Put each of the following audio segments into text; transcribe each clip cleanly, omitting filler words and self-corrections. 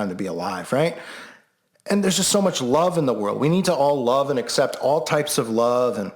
time to be alive, right? And there's just so much love in the world. We need to all love and accept all types of love. And,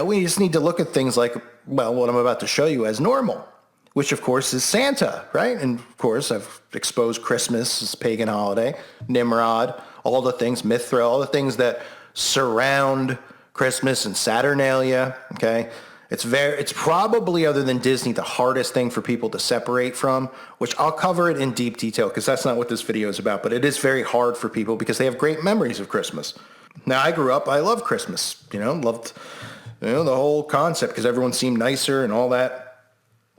we just need to look at things like, well, what I'm about to show you as normal, which of course is Santa, right? And of course I've exposed Christmas as a pagan holiday, Nimrod, all the things, Mithra, all the things that surround Christmas and Saturnalia, okay? It's probably, other than Disney, the hardest thing for people to separate from, which I'll cover it in deep detail because that's not what this video is about, but it is very hard for people because they have great memories of Christmas. Now, I grew up, I love Christmas, loved, the whole concept because everyone seemed nicer and all that.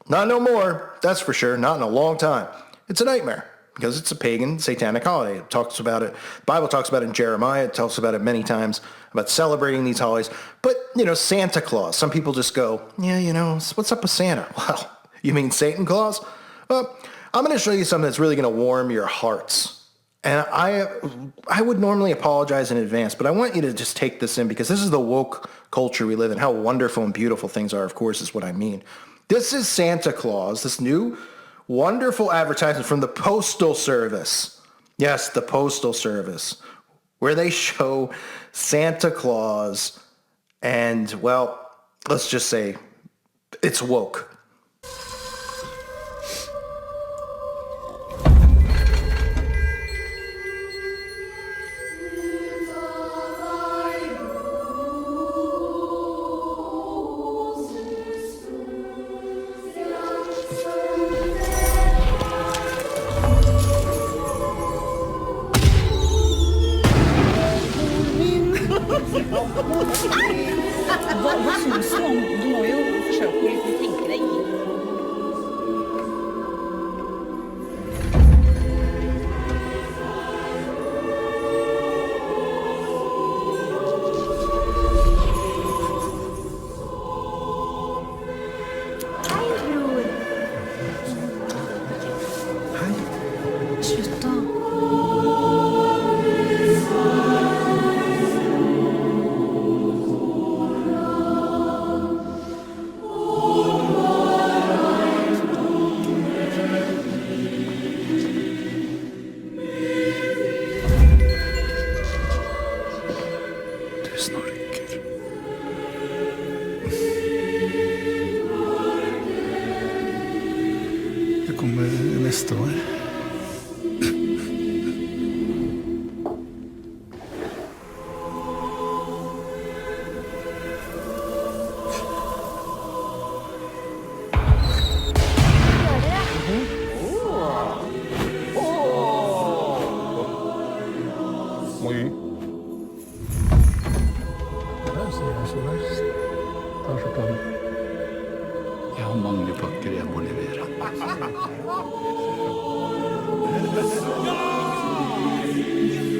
Not no more, that's for sure, not in a long time. It's a nightmare because it's a pagan, satanic holiday. It talks about it, the Bible talks about it in Jeremiah, it talks about it many times, about celebrating these holidays. But, Santa Claus, some people just go, yeah, what's up with Santa? Well, you mean Satan Claus? Well, I'm going to show you something that's really going to warm your hearts. And I would normally apologize in advance, but I want you to just take this in because this is the woke culture we live in. How wonderful and beautiful things are, of course, is what I mean. This is Santa Claus, this new wonderful advertisement from the Postal Service. Yes, the Postal Service, where they show Santa Claus and, well, let's just say it's woke.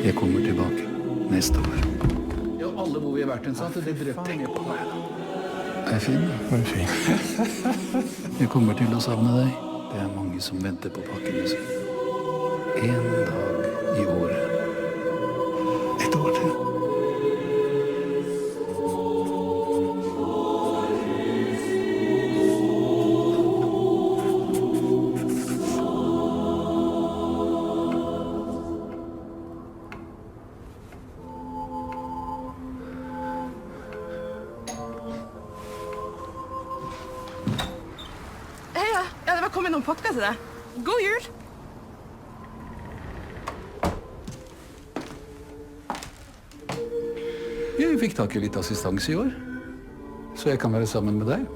Jeg kommer tilbake neste år. Ja, alle hvor vi har vært en sant, det drøpte. Tenk på meg da. Er jeg fin? Er fin. Jeg kommer til å savne deg. Det er mange som venter på pakkene sine. En dag i året. Et år til. Noen pakker til deg. God jul! Jeg fikk tak i litt assistanse i år, så jeg kan være sammen med deg.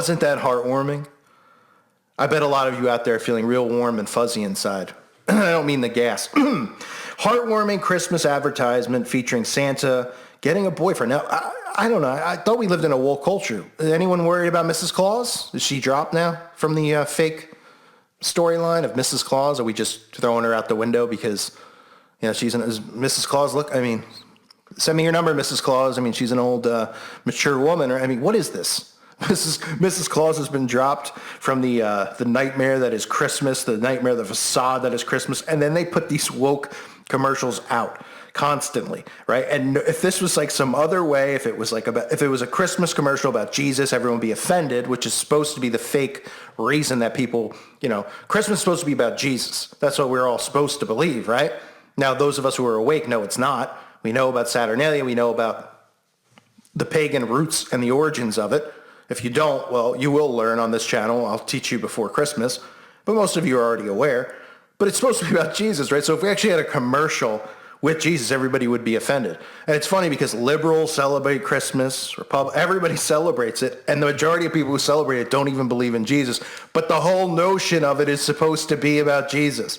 Wasn't that heartwarming? I bet a lot of you out there are feeling real warm and fuzzy inside. I don't mean the gas. Heartwarming Christmas advertisement featuring Santa getting a boyfriend. Now, I don't know. I thought we lived in a woke culture. Is anyone worried about Mrs. Claus? Is she dropped now from the fake storyline of Mrs. Claus? Are we just throwing her out the window because, she's is Mrs. Claus? Look, send me your number, Mrs. Claus. She's an old, mature woman. Or what is this? Mrs. Claus has been dropped from the nightmare that is Christmas, the nightmare, the facade that is Christmas, and then they put these woke commercials out constantly, right? And if this was like some other way, if it was a Christmas commercial about Jesus, everyone would be offended, which is supposed to be the fake reason that people, Christmas is supposed to be about Jesus. That's what we're all supposed to believe, right? Now, those of us who are awake know it's not. We know about Saturnalia. We know about the pagan roots and the origins of it. If you don't, well, you will learn on this channel. I'll teach you before Christmas. But most of you are already aware. But it's supposed to be about Jesus, right? So if we actually had a commercial with Jesus, everybody would be offended. And it's funny because liberals celebrate Christmas, everybody celebrates it, and the majority of people who celebrate it don't even believe in Jesus. But the whole notion of it is supposed to be about Jesus,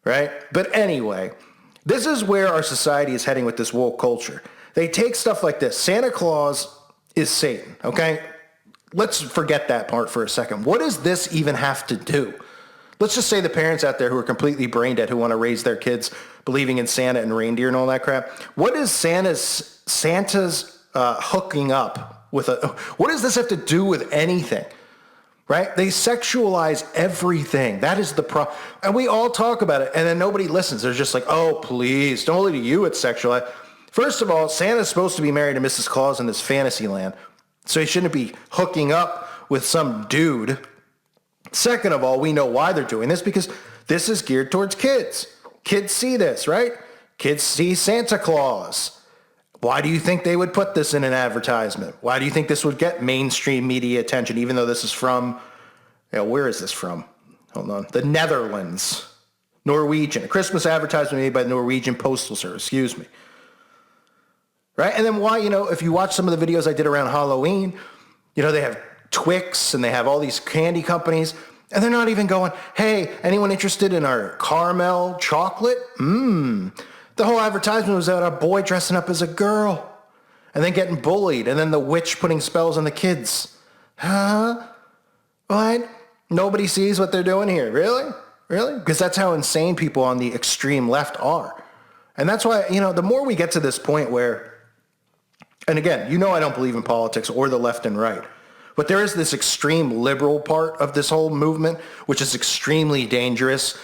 right? But anyway, this is where our society is heading with this woke culture. They take stuff like this. Santa Claus is Satan, okay? Let's forget that part for a second. What does this even have to do? Let's just say the parents out there who are completely brain dead who want to raise their kids believing in Santa and reindeer and all that crap. What is Santa's hooking up with what does this have to do with anything? Right? They sexualize everything. That is the problem. And we all talk about it and then nobody listens. They're just like, oh, please, don't only to you it's sexualized. First of all, Santa's supposed to be married to Mrs. Claus in this fantasy land. So he shouldn't be hooking up with some dude. Second of all, we know why they're doing this because this is geared towards kids. Kids see this, right? Kids see Santa Claus. Why do you think they would put this in an advertisement? Why do you think this would get mainstream media attention, even though this is from, where is this from? Hold on. The Netherlands. Norwegian. A Christmas advertisement made by the Norwegian Postal Service. Excuse me. Right? And then why, if you watch some of the videos I did around Halloween, they have Twix and they have all these candy companies and they're not even going, hey, anyone interested in our caramel chocolate? The whole advertisement was about a boy dressing up as a girl and then getting bullied and then the witch putting spells on the kids. Huh? What? Nobody sees what they're doing here. Really? Really? Because that's how insane people on the extreme left are. And that's why, the more we get to this point where, and again, I don't believe in politics or the left and right. But there is this extreme liberal part of this whole movement, which is extremely dangerous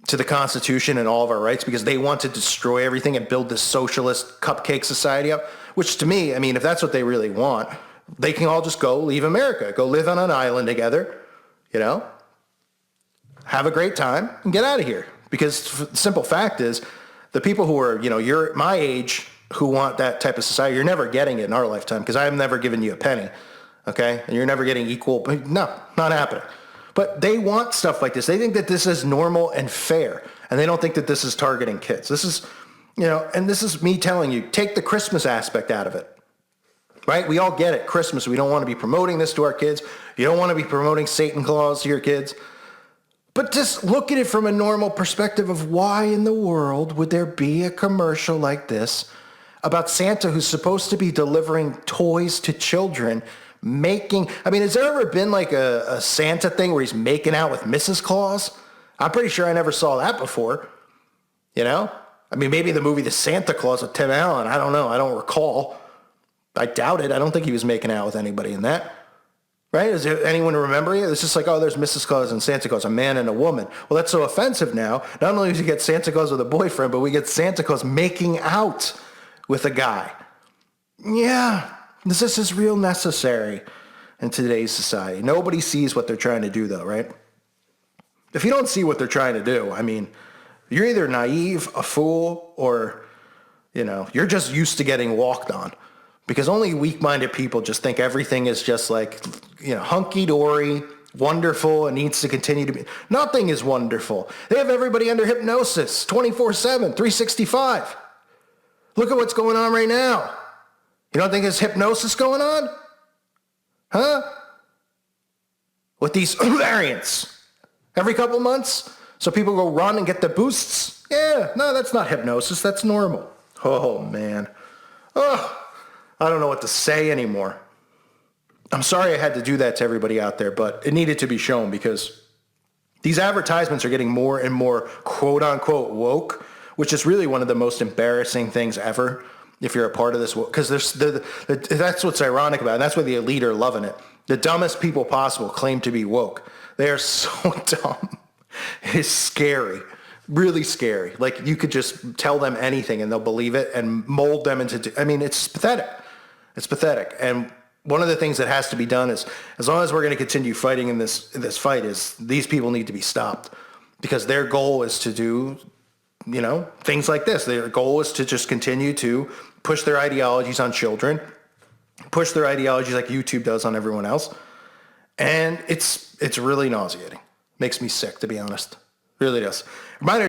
to the Constitution and all of our rights because they want to destroy everything and build this socialist cupcake society up, which to me, if that's what they really want, they can all just go leave America, go live on an island together, have a great time and get out of here. Because the simple fact is the people who are, you're my age who want that type of society, you're never getting it in our lifetime because I've never given you a penny. Okay? And you're never getting equal. No, not happening. But they want stuff like this. They think that this is normal and fair. And they don't think that this is targeting kids. This is, and this is me telling you, take the Christmas aspect out of it. Right? We all get it. Christmas, we don't want to be promoting this to our kids. You don't want to be promoting Satan Claus to your kids. But just look at it from a normal perspective of why in the world would there be a commercial like this about Santa who's supposed to be delivering toys to children has there ever been like a Santa thing where he's making out with Mrs. Claus? I'm pretty sure I never saw that before. Maybe the movie The Santa Claus with Tim Allen. I don't know. I don't recall. I doubt it. I don't think he was making out with anybody in that. Right? Does anyone remember it? It's just like, oh, there's Mrs. Claus and Santa Claus, a man and a woman. Well, that's so offensive now. Not only do we get Santa Claus with a boyfriend, but we get Santa Claus making out with a guy. Yeah. This is real necessary in today's society. Nobody sees what they're trying to do, though, right? If you don't see what they're trying to do, you're either naive, a fool, or, you're just used to getting walked on. Because only weak-minded people just think everything is just like, hunky-dory, wonderful, and needs to continue to be. Nothing is wonderful. They have everybody under hypnosis, 24/7, 365. Look at what's going on right now. You don't think there's hypnosis going on? Huh? with these variants every couple months. So people go run and get the boosts. Yeah, no, that's not hypnosis. That's normal. Oh, man. Oh, I don't know what to say anymore. I'm sorry I had to do that to everybody out there, but it needed to be shown because these advertisements are getting more and more quote unquote woke, which is really one of the most embarrassing things ever if you're a part of this, because that's what's ironic about it. And that's why the elite are loving it. The dumbest people possible claim to be woke. They are so dumb. It's scary, really scary. Like you could just tell them anything and they'll believe it and mold them into, I mean, it's pathetic. It's pathetic. And one of the things that has to be done is, as long as we're going to continue fighting in this fight, is these people need to be stopped because their goal is to do, you know, things like this. Their goal is to just continue to push their ideologies on children, push their ideologies like YouTube does on everyone else. And it's really nauseating. Makes me sick, to be honest. Really does. Reminder